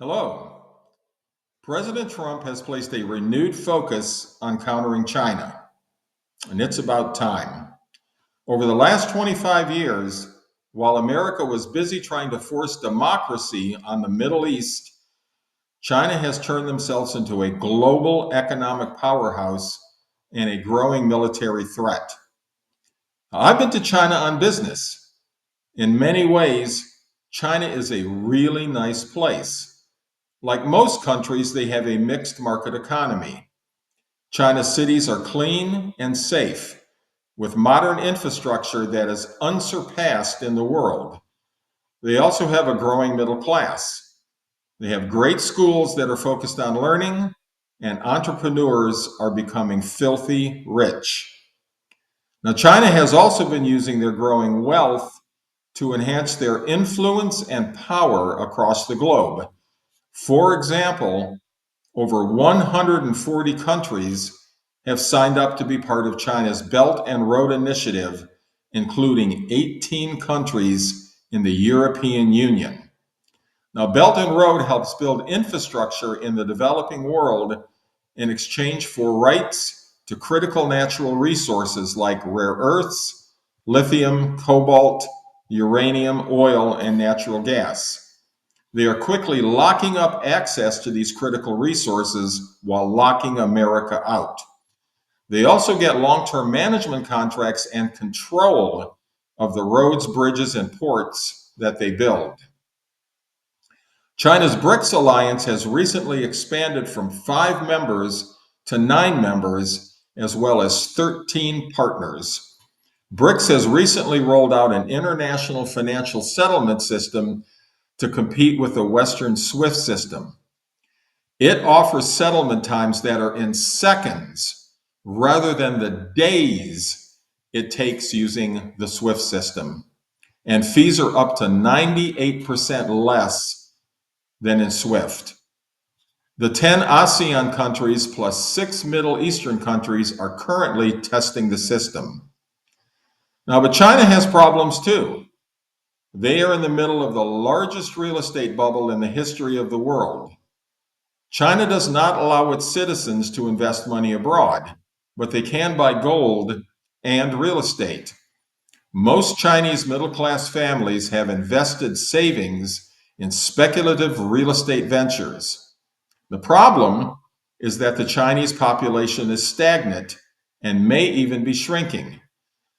Hello. President Trump has placed a renewed focus on countering China, and it's about time. Over the last 25 years, while America was busy trying to force democracy on the Middle East, China has turned themselves into a global economic powerhouse and a growing military threat. I've been to China on business. In many ways, China is a really nice place. Like most countries, they have a mixed market economy. China's cities are clean and safe, with modern infrastructure that is unsurpassed in the world. They also have a growing middle class. They have great schools that are focused on learning, and entrepreneurs are becoming filthy rich. Now, China has also been using their growing wealth to enhance their influence and power across the globe. For example, over 140 countries have signed up to be part of China's Belt and Road Initiative, including 18 countries in the European Union. Now, Belt and Road helps build infrastructure in the developing world in exchange for rights to critical natural resources like rare earths, lithium, cobalt, uranium, oil, and natural gas. They are quickly locking up access to these critical resources while locking America out. They also get long-term management contracts and control of the roads, bridges, and ports that they build. China's BRICS alliance has recently expanded from 5 members to 9 members, as well as 13 partners. BRICS has recently rolled out an international financial settlement system to compete with the Western SWIFT system. It offers settlement times that are in seconds rather than the days it takes using the SWIFT system. And fees are up to 98% less than in SWIFT. The 10 ASEAN countries plus 6 Middle Eastern countries are currently testing the system. Now, but China has problems too. They are in the middle of the largest real estate bubble in the history of the world. China does not allow its citizens to invest money abroad, but they can buy gold and real estate. Most Chinese middle-class families have invested savings in speculative real estate ventures. The problem is that the Chinese population is stagnant and may even be shrinking.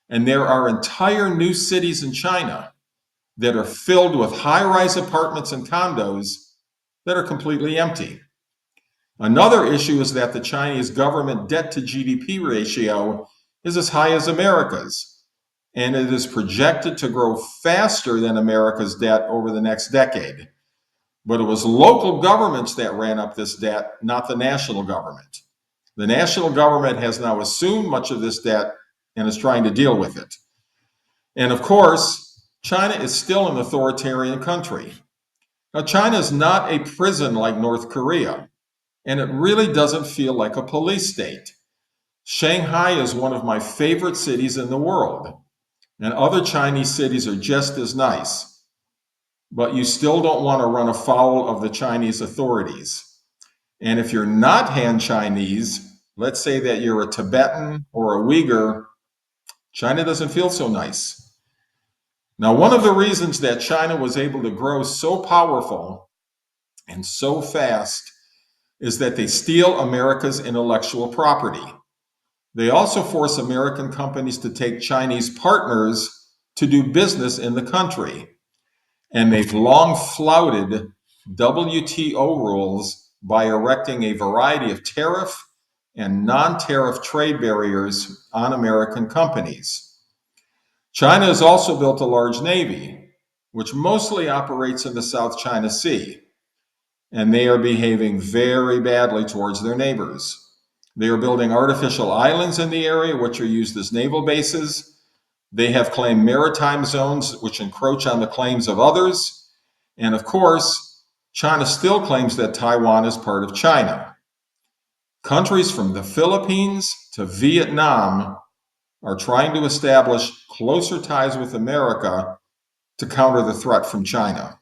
And there are entire new cities in China that are filled with high-rise apartments and condos that are completely empty. Another issue is that the Chinese government debt to GDP ratio is as high as America's, and it is projected to grow faster than America's debt over the next decade. But it was local governments that ran up this debt, not the national government. The national government has now assumed much of this debt and is trying to deal with it. And of course, China is still an authoritarian country. Now, China is not a prison like North Korea, and it really doesn't feel like a police state. Shanghai is one of my favorite cities in the world, and other Chinese cities are just as nice, but you still don't want to run afoul of the Chinese authorities. And if you're not Han Chinese, let's say that you're a Tibetan or a Uyghur, China doesn't feel so nice. Now, one of the reasons that China was able to grow so powerful and so fast is that they steal America's intellectual property. They also force American companies to take Chinese partners to do business in the country. And they've long flouted WTO rules by erecting a variety of tariff and non-tariff trade barriers on American companies. China has also built a large navy, which mostly operates in the South China Sea, and they are behaving very badly towards their neighbors. They are building artificial islands in the area, which are used as naval bases. They have claimed maritime zones, which encroach on the claims of others. And of course, China still claims that Taiwan is part of China. Countries from the Philippines to Vietnam are trying to establish closer ties with America to counter the threat from China.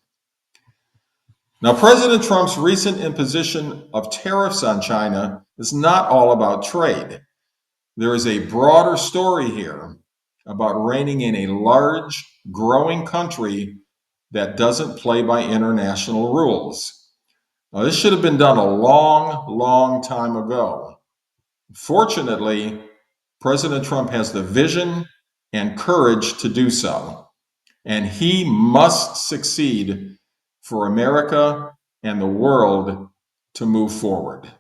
Now, President Trump's recent imposition of tariffs on China is not all about trade. There is a broader story here about reigning in a large, growing country that doesn't play by international rules. Now, this should have been done a long, long time ago. Fortunately, President Trump has the vision and courage to do so, and he must succeed for America and the world to move forward.